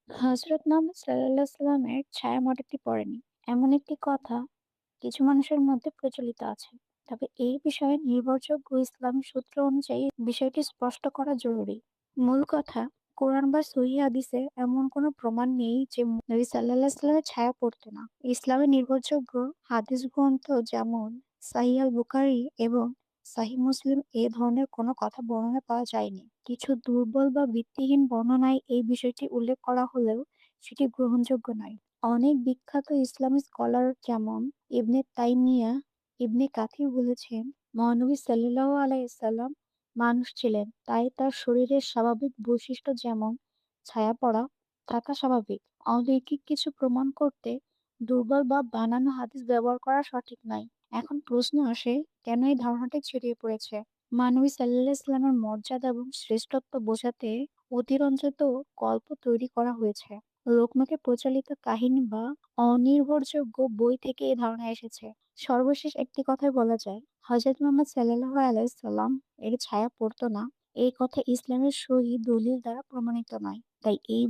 হযরত মুহাম্মদ সাল্লাল্লাহু সাল্লামের ছায়ামণ্ডপটি পড়েনি, এমন একটি কথা কিছু মানুষের মধ্যে প্রচলিত আছে। তবে এই বিষয়ে নির্ভরযোগ্য ইসলামী সূত্র অনুযায়ী বিষয়টি স্পষ্ট করা জরুরি। মূল কথা, কোরআন বা সহিহ হাদিসে এমন কোনো প্রমাণ নেই যে নবী সাল্লাল্লাহু সাল্লামের ছায়া পড়তো না। ইসলামে নির্ভরযোগ্য হাদিস গ্রন্থ যেমন সহিহ আল বুখারী এবং সহিহ মুসলিম এ ধরনের কোনো কথা বর্ণনা পাওয়া যায়নি। কিছু দুর্বল বা ভিত্তিহীন বর্ণনায় এই বিষয়টি উল্লেখ করা হলেও সেটি গ্রহণযোগ্য নয়। অনেক বিখ্যাত ইসলামী স্কলার যেমন ইবনে তাইমিয়া, ইবনে কাথির বলেছেন, মহানবী সাল্লাল্লাহু আলাইহি সাল্লাম মানুষ ছিলেন, তাই তার শরীরের স্বাভাবিক বৈশিষ্ট্য যেমন ছায়া পড়া থাকা স্বাভাবিক। অলৌকিক কিছু প্রমাণ করতে দুর্বল বা বানানো হাদিস ব্যবহার করা সঠিক নয়। এখন প্রশ্ন আসে, কেন এই ধারণাটি ছড়িয়ে পড়েছে? মানবী সাল্লাল্লাহু আলাইহি সাল্লামের মর্যাদা এবং শ্রেষ্ঠত্ব বোঝাতে অতিরঞ্জিত গল্প তৈরি করা হয়েছে। লোকমুখে প্রচলিত কাহিনী বা অনির্ভরযোগ্য বই থেকে এই ধারণা এসেছে। সর্বশেষ একটি কথাই বলা যায়, হযরত মুহাম্মদ সাল্লাল্লাহু আলাইহি সাল্লাম এর ছায়া পড়তো না, এই কথা ইসলামের সহি দলিল দ্বারা প্রমাণিত নয়। তাই এই